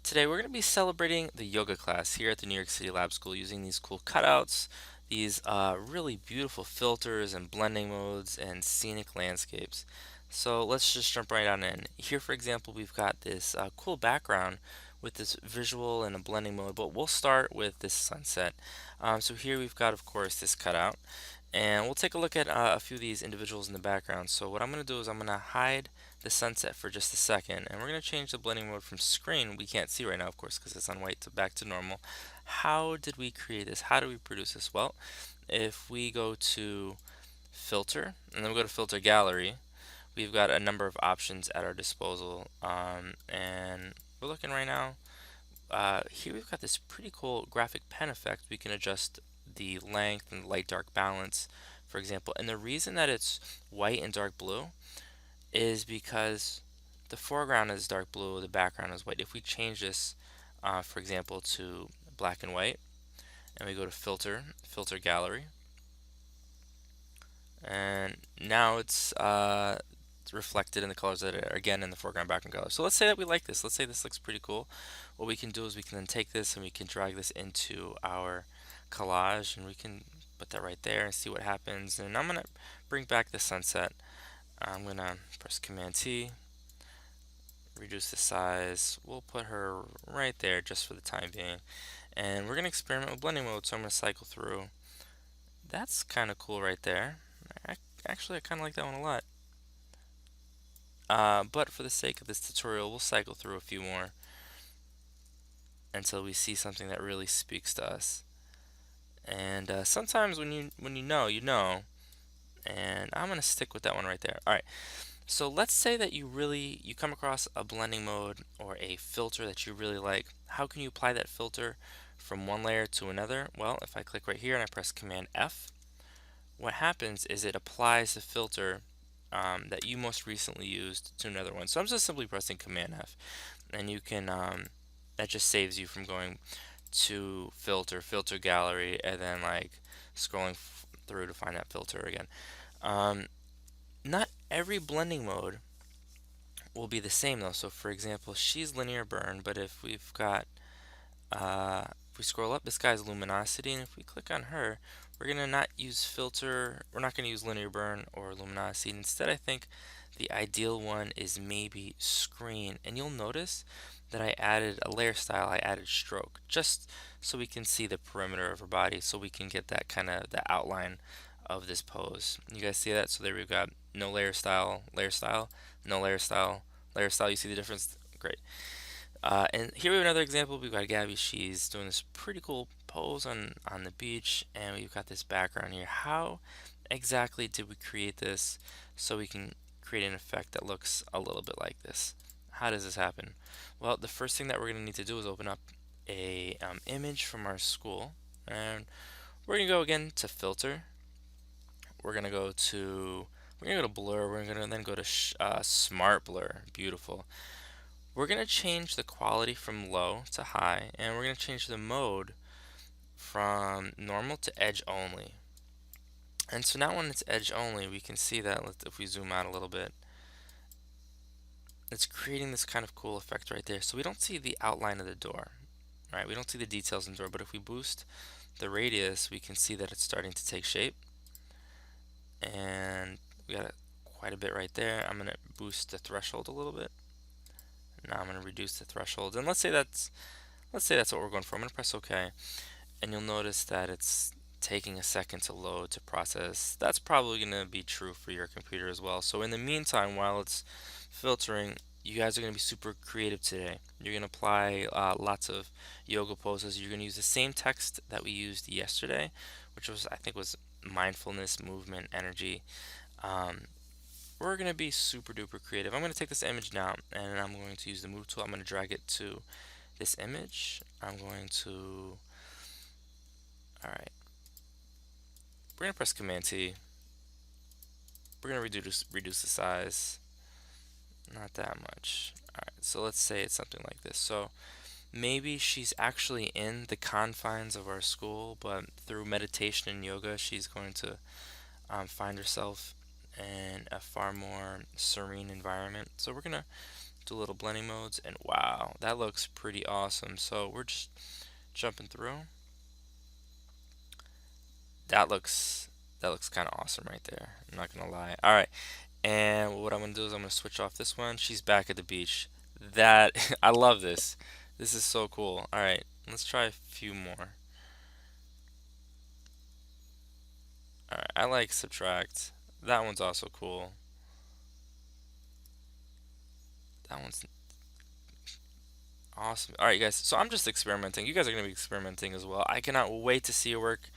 Today we're going to be celebrating the yoga class here at the New York City Lab School using these cool cutouts, these really beautiful filters and blending modes and scenic landscapes. So let's just jump right on in. Here, for example, we've got this cool background with this visual and a blending mode, but we'll start with this sunset. So here we've got, of course, this cutout. And we'll take a look at a few of these individuals in the background. So what I'm going to do is I'm going to hide the sunset for just a second, and we're going to change the blending mode from screen, we can't see right now, of course, because it's on white, to back to normal. How did we create this? How do we produce this? Well, if we go to Filter, and then we go to Filter Gallery, we've got a number of options at our disposal, and we're looking right now. Here we've got this pretty cool graphic pen effect. We can adjust the length and light dark balance, for example. And the reason that it's white and dark blue is because the foreground is dark blue, the background is white. If we change this, for example, to black and white, and we go to Filter, Filter Gallery, and now it's reflected in the colors that are again in the foreground, background color. So let's say that we like this. Let's say this looks pretty cool. What we can do is we can then take this and we can drag this into our collage, and we can put that right there and see what happens. And I'm gonna bring back the sunset. I'm gonna press Command T, reduce the size. We'll put her right there just for the time being. And we're gonna experiment with blending mode, so I'm gonna cycle through. That's kind of cool right there. I, Actually, I kind of like that one a lot. But for the sake of this tutorial, we'll cycle through a few more until we see something that really speaks to us. And sometimes when you know, you know. And I'm gonna stick with that one right there. All right. So let's say that you come across a blending mode or a filter that you really like. How can you apply that filter from one layer to another? Well, if I click right here and I press Command F, what happens is it applies the filter that you most recently used to another one. So I'm just simply pressing Command F, and you can that just saves you from going to filter, filter gallery, and then like scrolling through to find that filter again. Um, Not every blending mode will be the same though. So for example, she's linear burn, but if we scroll up, this guy's luminosity, and if we click on her, we're gonna not use filter, we're not gonna use linear burn or luminosity. Instead, I think the ideal one is maybe screen, and you'll notice that I added a layer style, I added stroke, just so we can see the perimeter of her body, so we can get that kind of the outline of this pose. You guys see that? So there we've got no layer style, no layer style, layer style. You see the difference? Great. And here we have another example. We've got Gabby. She's doing this pretty cool pose on the beach, and we've got this background here. How exactly did we create this so we can create an effect that looks a little bit like this? How does this happen? Well, the first thing that we're going to need to do is open up a image from our school, and we're going to go again to Filter. We're going to go to Blur. We're going to then go to Smart Blur. Beautiful. We're going to change the quality from low to high, and we're going to change the mode from normal to edge only. And so now when it's edge only, we can see that if we zoom out a little bit, it's creating this kind of cool effect right there. So we don't see the outline of the door, right? We don't see the details in the door, but if we boost the radius, we can see that it's starting to take shape. And we got quite a bit right there. I'm going to boost the threshold a little bit. Now I'm going to reduce the threshold, and let's say that's what we're going for. I'm going to press OK, and you'll notice that it's taking a second to load to process. That's probably going to be true for your computer as well. So in the meantime, while it's filtering, you guys are going to be super creative today. You're going to apply lots of yoga poses. You're going to use the same text that we used yesterday, which was, I think, was mindfulness, movement, energy. Um, we're going to be super duper creative. I'm going to take this image now, and I'm going to use the move tool. I'm going to drag it to this image. I'm going to, all right, we're going to press Command T. We're going to reduce the size, not that much. All right, so let's say it's something like this. So maybe she's actually in the confines of our school, but through meditation and yoga, she's going to find herself in a far more serene environment. So we're going to do little blending modes, and wow, that looks pretty awesome. So we're just jumping through. That looks that looks kind of awesome right there. I'm not gonna lie. All right, and what I'm gonna do is I'm gonna switch off this one. She's back at the beach. That I love this. This is so cool. All right, let's try a few more. All right, I like subtract. That one's also cool. That one's awesome. All right, guys. So I'm just experimenting. You guys are gonna be experimenting as well. I cannot wait to see your work.